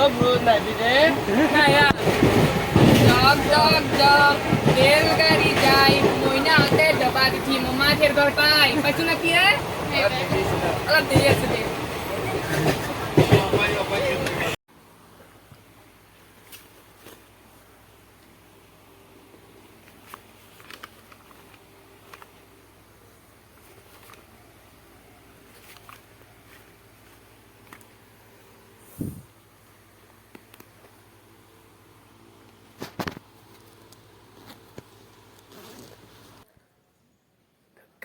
Bro, na bide. Kaya. Jog. Reelgari jai. Moina ate daba dithi mama ther ghar pai. Pachu na ki hai? Alag de yes de.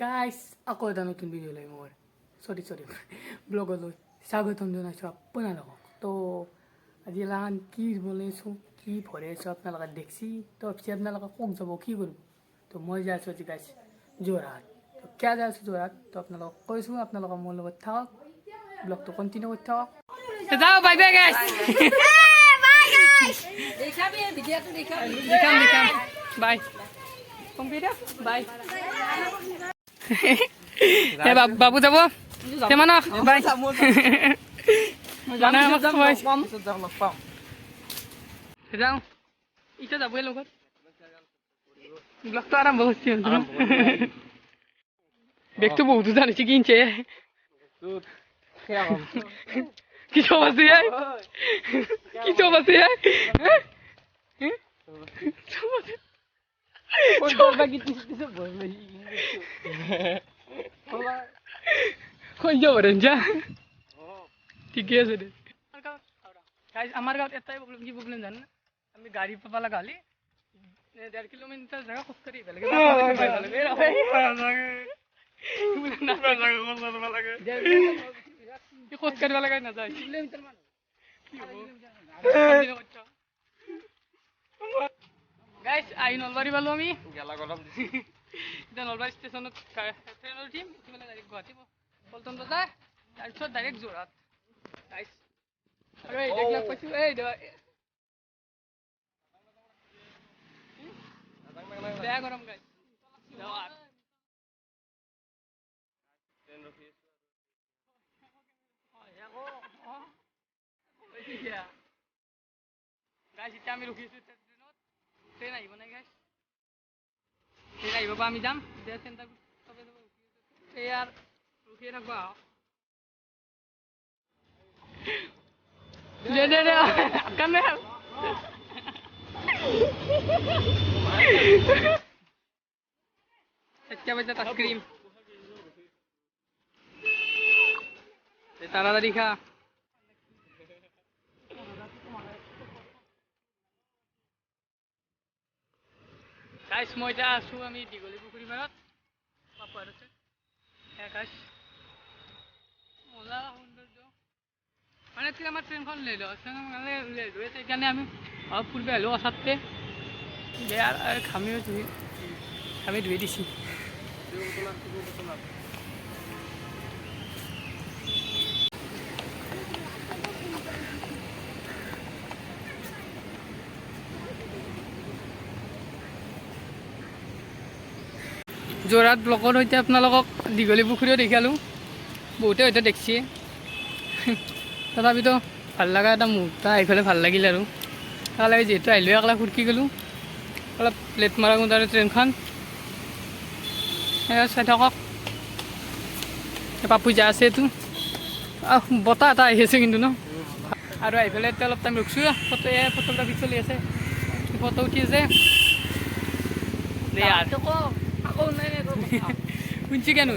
Guys আকৌ এটা নতুন video' লৈ মোৰ চৰি ব্লগলৈ স্বাগতম জনাইছোঁ আপোনালোকক তো আজি লান কি বনাইছোঁ কি ভৰাইছোঁ আপোনালোকে দেখছি তো পিছে আপোনালোকে ক'ত যাব কি কৰিব তো মই যাই আছোঁ আজি গাইছ যোৰহাট তো কিয় যাই আছোঁ যোৰহাট তো আপোনালোকক কৈছোঁ আপোনালোকে মোৰ লগত থাকক ব্লগটো কণ্টিনিউ কৰি থাকক যাওঁ বাই বাই গাইছ দেখাবি ভিডিঅ'টো দেখাবি দেখাম বাই কম্পিউটাৰ বাই বাবু যাব কেমান বাই যাওঁ এতিয়া যাবই লগত ব্লগটো আৰম্ভ কৰিছে বেগটো বহুত জানিছে কিনছে কি চব আছে কি চব আছে কই যাব রেঞ্জা ঠিকই আছে রে গাইস আমার গাঁৱত এটাই প্রবলেম কি প্রবলেম জানেন আমি গাড়ি পাবা লাগা হলি 1.5 কিলোমিটার জায়গা খোজ করি বেলেগে খোজ কাটিব লাগা না যায় কিলোমিটার মান গাইস আই নলবাৰী পালো আমি গেলা গৰম এতিয়া নলবাৰী ষ্টেচনত ট্ৰেইনত উঠিম ইফালে ডাইৰেক্ট গুৱাহাটী পল্টন বজাৰ তাৰপিছত ডাইৰেক্ট যোৰহাট গাইস আৰু এই দেখিলা পাইছো এই বেয়া গৰম গাইস যোৰহাট ট্ৰেইন ৰখি গাইস এতিয়া আমি ৰখি আছো ট্ৰেন আহিব নাই গাইস ট্ৰেন আহিব বা আমি যাম এতিয়া চেণ্টাৰ চবে এই আৰ ৰখিয়ে থাকব দে কামে সত্যা বাজে আইসক্ৰিম তাড়াতাড়ি খা গাইস মই এতিয়া আছো আমি দীঘলী পুখুৰী পাৰত পাপাৰ আছে গাইস মজা সৌন্দৰ্য মানে কি আমাৰ ট্ৰেইনখন লৈ লো মানে সেইকাৰণে আমি অলপ পূৰ্বে আহিলোঁ অচাতকে বেয়া ঘামি ধুই দিছোঁ যোৰহাট ব্লকৰ সৈতে আপোনালোকক দীঘলী পুখুৰীও দেখালোঁ বহুতে হয়তো দেখছে তথাপিতো ভাল লগা এটা মুহূৰ্ত এইফালে ভাল লাগিল আৰু তালৈ যিহেতু আহিলোঁ একলা ফুৰকি গ'লোঁ অলপ লেট মাৰা আৰু ট্ৰেইনখন চাই থাকক পাপু যা আছে এইটো বতাহ এটা আহি আছে কিন্তু ন আৰু আহি পেলাই এতিয়া অলপ টাইম ৰখছোঁ ফটোগ্ৰাফী চলি আছে ফটো উঠি আছে শুনছি কেন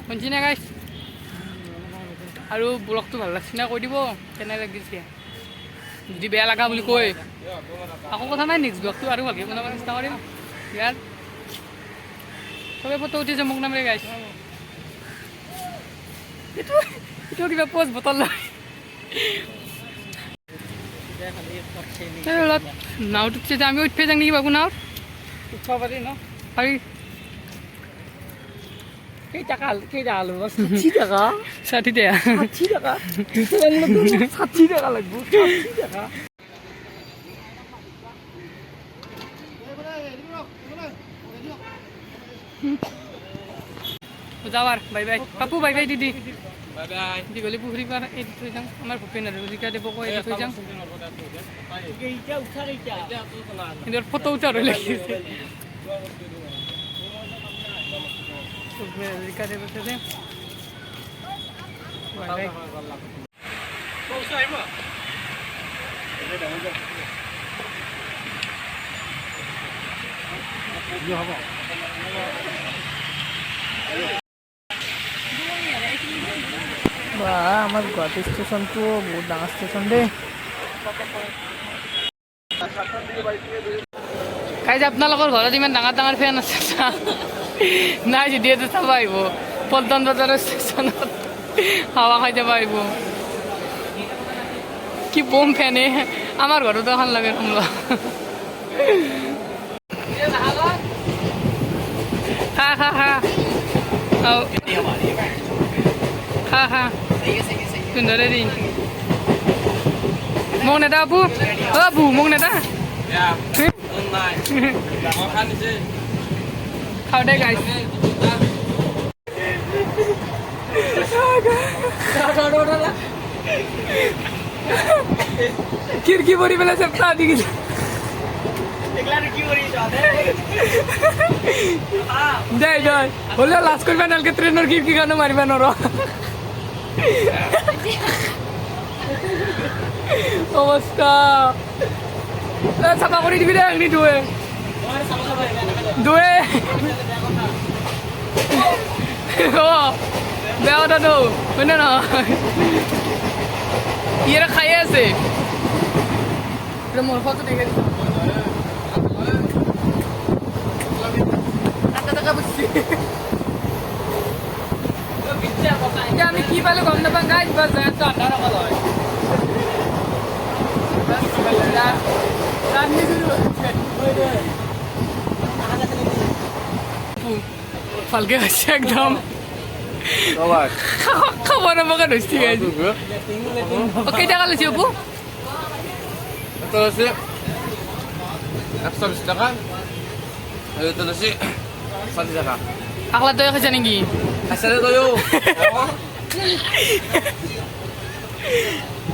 শুনছি না গাইছ আৰু ব্লগটো ভাল লাগছি না কৈ দিব কেনে লাগিছে যদি বেয়া লগা বুলি কয় আকৌ কথা নাই নেক্সট ব্লগটো আৰু ভালকৈ বনাব চেষ্টা কৰিম ইয়াত চবে ফটো উঠিছে মোক নামৰে গাইছ এইটো কিবা পষ্ট বটল লয় নাওত উঠছে যে আমি উঠবে যাম নেকি বাবু নাওত উঠব পাৰি ন পাৰি কেইটাকা আলু 60 টাকা 60 টাকা 60 টাকা 60 টাকা লাগব 60 টাকা যাওয়ার bye bye Papu bye bye দিদি বাই বাই দীঘলী পুখুৰী পাৰ এইটো থৈ যাওঁ আমাৰ ভূপেন হাজৰিকা দেৱকো এইটো থৈ যাওঁ কিন্তু ফটো উঠাৰ লাগিছে ভূপেন হাজৰিকা দেৱ আছে যে বা আমাৰ গুৱাহাটী ষ্টেচনটো বহুত ডাঙৰ ষ্টেচন দেই কাই যে আপোনালোকৰ ঘৰত ইমান ডাঙৰ ডাঙৰ ফেন আছে নাই যদি এইটো চাব আহিব পল্টন বজাৰৰ ষ্টেচনত হাৱা খাই যাব আহিব কি বম ফেনে আমাৰ ঘৰতো এখন লাগে শুনবা খা খা খা খা খা সুন্দৰে দি মোক নেতা আপু অ আপু মোক নেতা খাও দে গাইছ খিড়কি ভৰি পেলাই চেপ্তা দি গৈছে জয় জয় হলেও লাজ কৰিবা নালকে ট্ৰেইনৰ খিড়কি কাৰণে মাৰিবা নৰ অৱস্থা চাফা কৰি দিবি দে আঙনি দুৱে দুৱে বেয়া কথাটো হয়নে নহয় ইয়ে খাই আছে মোৰ ফটো দেখে আমি কি পালো গম নাপাওঁ গাইজ বাছ জেগাটো আন্ধাৰ অকল হয় ভালকে হৈছে একদম খাব নাপাকা ধৰিছে গাইজ কেইটা লৈছে অপু Ito nasi 120 টাকা আর ito nasi 60 টাকা আকলা তই খাইছা নেকি Asal tayo.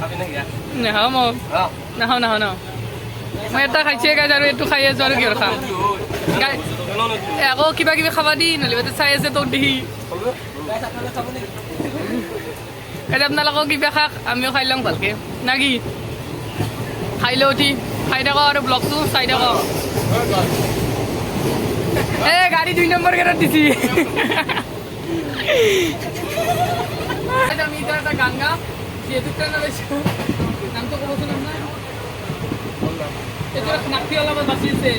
Akin na ya. নাখাওঁ মই Ah. নাখাওঁ নাখাওঁ নাখাওঁ মই এটা খাইছে গাইজ আৰু এইটো খাই আছো আৰু কিহৰ খাম গাইজ আকৌ কিবা কিবি খাবা দি নহ'লে চাই আছে তোক দেখি গাইজ আপোনালোকক কিবা খাক আমিও খাই লওঁ ভালকে না কি খাই লওঁ উঠি খাই থাকক আৰু ব্লগটো চাই থাকক এ গাড়ী 2 নম্বৰ গেটত দিছি আমি এতিয়া এটা গান গাম যিহেতু ট্ৰেইনত লৈছোঁ নামটো ক'বচোন আপোনাৰ এইটো নাকটি অলপ বাচিছে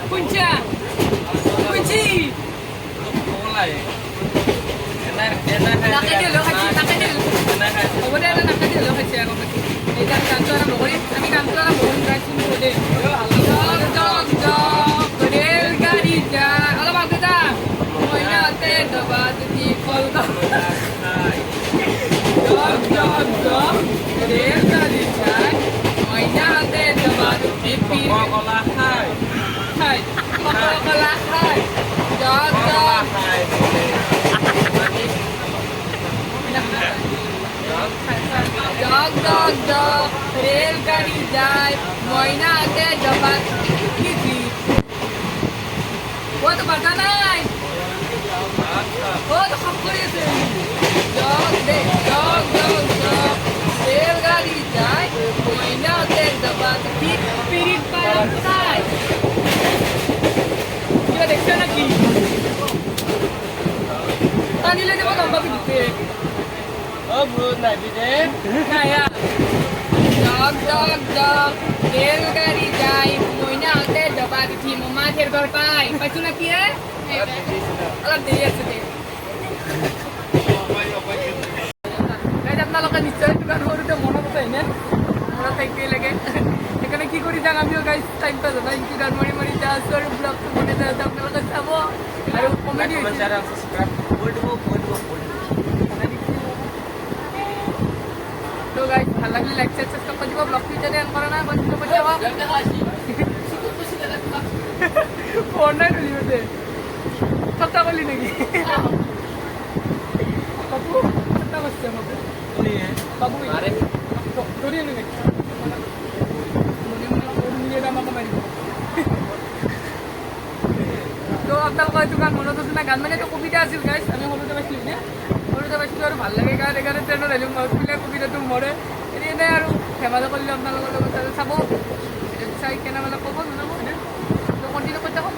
কুঞ্চা কুঞ্চি নাকে দিলোঁ খাইছে নাকে দিলোঁ হ'ব দে নাকে দিলোঁ খাইছে আকৌ এই গানটো আৰম্ভ কৰিম আমি গানটো আৰম্ভ কৰিম গাইছোঁ দেই জগ জগ ৰেল গাড়ী যায় অলপ আগতে যা মইনাতে দবা তুমি কল জগ জগ জগ ৰেল গাড়ী যায় মইনাতে দবা তুমি পিৰ Coca-Cola hai. খাই কলা খাই জগ জগ জগ জগ জগ রেল গাড়ি যায় ময়নাতে জবা কিজি ও তো বাধা নাই ও তো সব করেছে জগ দে জগ জগ জগ রেল গাড়ি যায় ময়নাতে জবা পিরিত পায় নাই কিবা দেখছো নাকি টানিলে দেবো লম্বা পিঠতে Oh, bro, naik deh. Kaya jog jog jog রেলগাড়ি যায় মইনাতে দবা দিঠি মামাঠের ঘর পাই পাইছো না কি রে অলপ দেৰি আছে দে গাইজ আপোনালোকে নিশ্চয় দোকান সৰুতে মনত আছে নে মনত থাকিবই লাগে সেইকাৰণে কি কৰি যাম আমিও গাইজ টাইম পাছ হয় ইনকি গান মাৰি মাৰি যাই আছোঁ আৰু ব্লগটো বনাই যাই আছোঁ আপোনালোকে চাব আৰু কমেডি হৈছে Subscribe. Bold. তো গাইজ ভাল লাগিলে লাইক সাবস্ক্ৰাইব কৰি দিব ব্লগটো যদি এন কৰা নাই বন্ধু কৰি দিব ফোন নাই তুলিব দে কথা কলি নেকি বাবু কথা কৈছে বাবু আরে ধৰি আনো নেকি আমাকে মাৰিব তো আপোনালোকৰ এইটো গান মনত আছে না গান মানে এইটো কবিতা আছিল গাইছ আমি সৰুতে পাইছিলোঁ নে সৰুতে পাইছিলোঁ আৰু ভাল লাগে কাৰণ সেইকাৰণে ট্ৰেইনত আহিলোঁ মতবিলাক কবিতাটো মৰে এনেই আৰু ধেমালি কৰিলোঁ আপোনালোকৰ লগত আৰু চাব চাই কেনে মানে ক'ব জনাব এনে তো কণ্টিনিউ কৰি থাকক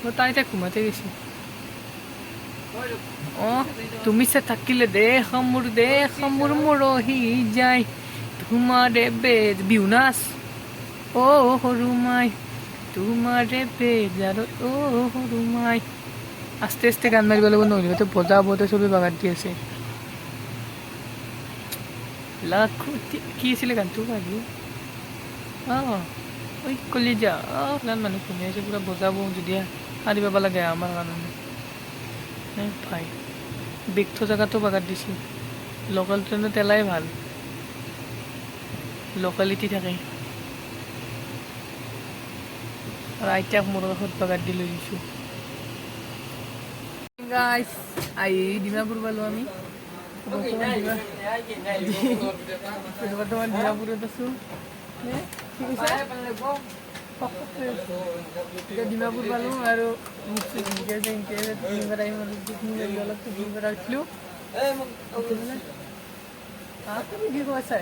মই তাই এতিয়া ঘুমাতে গৈছোঁ অঁ তুমি চে থাকিলে দেশ মোৰ মৰহি যায় তোমাৰে বেজ বিহু নাচ অ' সৰু মাই তোমাৰে বেজাৰত অ' সৰু মাই আস্তে আস্তে গান মাৰিব লাগিব নহ'লে তো বজা বতে চবে বাগাত দি আছে লাখুটি কি আছিলে গানটো আজি অঁ ঐ কলিজা অঁ গান মানুহ শুনি আছে পূৰা বজাব যদি সাৰি পাব লাগে আমাৰ কাৰণে ভাই বিগ জেগাতো বাগাত দিছে লোকেল ট্ৰেইনত এলাই ভাল লোকেলিটি থাকে আৰু আইতাক মোৰ কাষত বাগাত দি লৈ দিছোঁ গাইছ আহি ডিমাপুৰ পালোঁ আমি বৰ্তমান ডিমাপুৰত আছোঁ কি কৈছে এতিয়া ডিমাপুৰ পালোঁ আৰু অলপ উঠিলোঁ কি কৈছা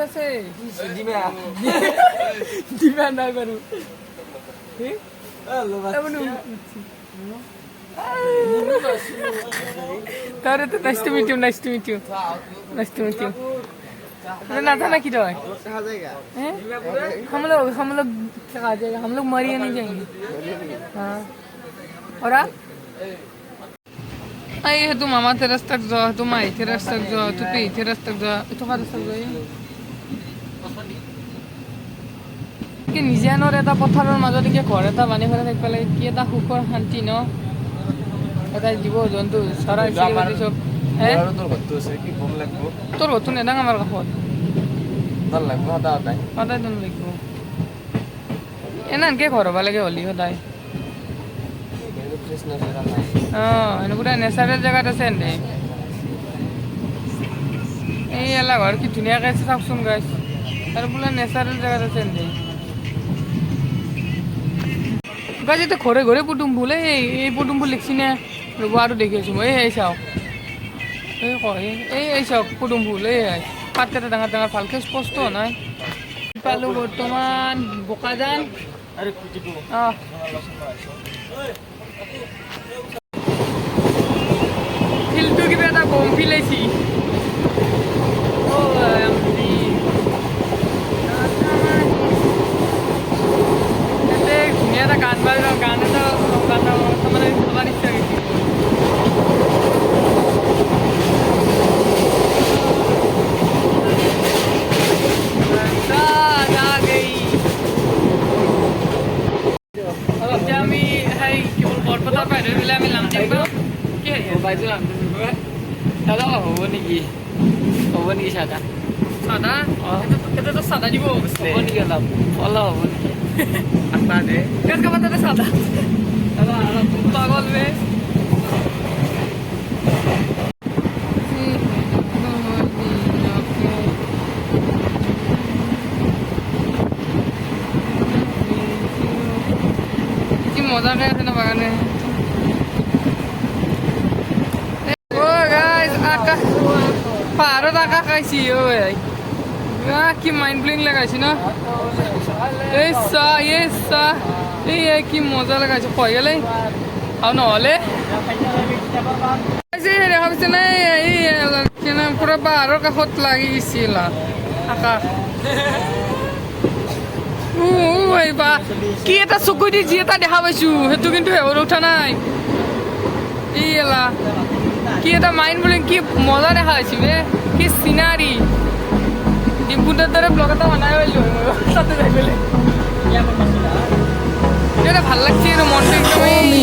আছে দিবা নাই বাৰু তাহলে তো নাইস টু মিট ইউ नाथा ना कि हम लोग आ जाएगा हम लोग मरिया नहीं जाएंगे हाँ और आप आई है तुम मामा तेरस तक जाओ तुम आई तेरस तक जाओ तू पे तेरस तक जाओ तो का तक जाओ কি নিজানৰ এটা পথাৰৰ মাজত কি ঘৰ এটা বানি ফেলাই থাকিব লাগে কি এটা সুখৰ শান্তি ন এটা জীৱ জন্তু চৰাই চিৰিকটি চব তোৰ ঘৰটো নেদাং আমাৰ কাষত সদায় দন লাগিব এনেকে ঘৰ হ'ব লাগে হ'লি সদায় অঁ এনেকুৱা নেচাৰেল জেগাত আছে এনে এই এলা ঘৰ কি ধুনীয়াকৈ চাওকচোন গাইছ আৰু বোলে নেচাৰেল জেগাত আছে এনে গাছ এতিয়া ঘৰে ঘৰে পদুম ফুল এই পদুম ফুল লিখছি নে ৰ'ব আৰু দেখি আছোঁ মই এই চাওক এই কয় এই চাওক পদুম ফুল এই পাতকেইটা ডাঙৰ ডাঙৰ ভালকৈ স্পষ্ট নাই পালোঁ বৰ্তমান বোকাজান অঁ ফিল্ডটো কিবা এটা গম ফিল আহিছি ধুনীয়া এটা গান বাজা গান এটা মানে ভবা নিচিনা গৈছে এতিয়া আমি সেই কেৱল বৰপেটাৰ বাহিৰত গ'লে আমি লাম থাকিব কি দাদা হ'ব নেকি চাদা চাদা এতিয়াতো চাদা দিব হ'ব নেকি অলপ অলপ হ'ব নেকি Kan kapan ada salah? Pagal be. কি মজা কে আছে না বাগানে ও গাইস আকা পাহাড়ত আকা খাইছি ও ভাই কি মাইন্ড ব্লোয়িং লাগাইছি না এই কি মজা লাগাইছে কই গেলে আর নহলে দেখা পাইছে না এই পুৰা পাহাৰৰ কাষত লাগি গৈছিল আকাশ বা কি এটা চকু দি যি এটা দেখা পাইছো সেইটো কিন্তু হেবৰ উঠা নাই এই এলা কি এটা মাইন্ড ব্লোয়িং কি মজা দেখা পাইছি বে কি চিনারি ডিম্পুটার দ্বারা ব্লগ এটা বানাই পাইলো তাতে যাই পেলে এটা ভাল লাগছে আর মনটা একদমই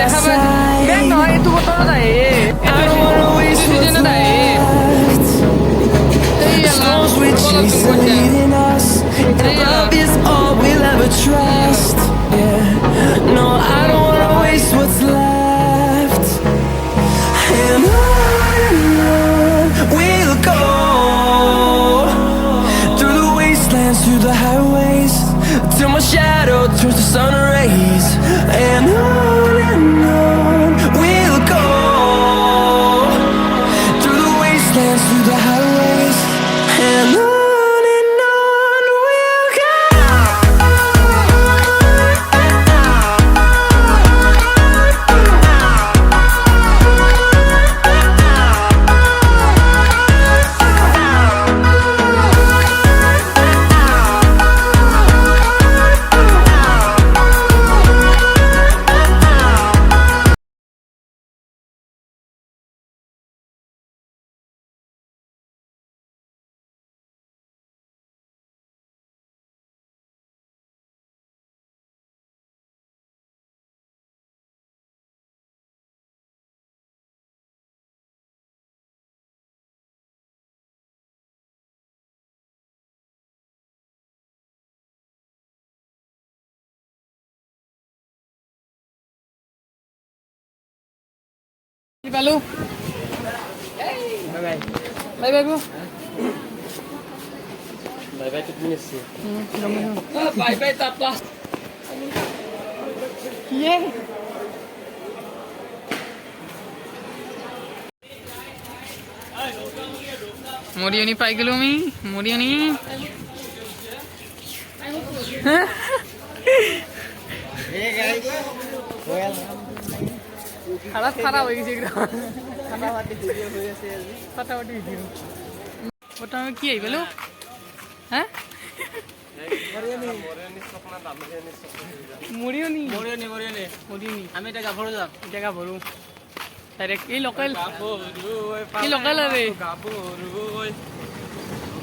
দেখা পাই নহয় এইটো বতৰত আহে এইটো চিজনত আহে এই shadow turns to sun rays, and on we'll go, through the wastelands, through the highways, and on we'll go. কি পালো bye bye go Bye-bye to Ministry. Bye-bye, Tata. কিয়ে মরিয়নি পাই গেল আমি মরিয়নি খারাপ খারাপ হয়ে গেছে ফাটাফাটি ভিডিও ওটা আমি কি আই বলো হ্যাঁ মরিয়নি আমি টাকা ভরো যাম টাকা ভরো ডাইরেক্ট এই লোকাল এই লোকাল আরে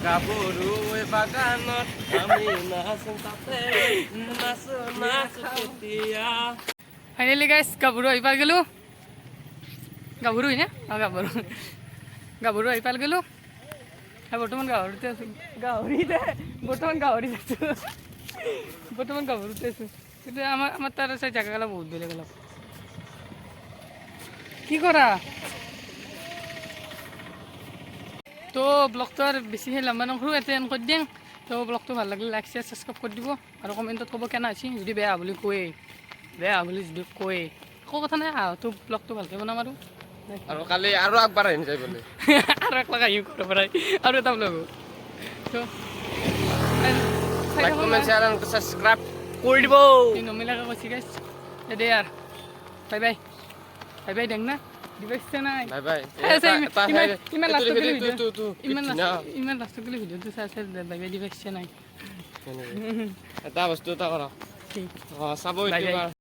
গাবৰু বাগানত আমি নাচো তাতে নাচো কেতিয়া ফাইনালি গাইস গাভৰু আহি পাই গেলো গাভৰু না গাভৰু আহি পাই গেলো বৰ্তমান গাহৰিতে আছো বৰ্তমান গাভৰুতে আছো কিন্তু আমাৰ তাৰ চাই জাগাগেলা বহুত বেলেগ অলপ কি কৰা তো ব্লগটো আৰু বেছিহে লম্বা নকৰোঁ এতে এন কৰি দিম তো ব্লগটো ভাল লাগিলে লাইক শ্বেয়াৰ ছাবস্ক্ৰাইব কৰি দিব আৰু কমেণ্টত ক'ব কেনে হৈছে যদি বেয়া বুলি যদি কয় একো কথা নাই তো ব্লগটো ভালকৈ বনাম আৰু কালি আৰু আগবাঢ়াই যায় বোলে আৰু এক লগা ইউ কৰিব পাৰে আৰু এটা ব্লগ তো লাইক কমেণ্ট শ্বেয়াৰ আৰু ছাবস্ক্ৰাইব কৰি দিব নমিলাকে কৈছি গাইছ দে আৰু বাই বাই দেখ না দিবেছে নাই বাই বাই ইমান লাষ্ট গেলে ভিডিঅ'টো চাই বাই বাই দিবেছে নাই এটা বস্তু এটা কৰা ঠিক চাব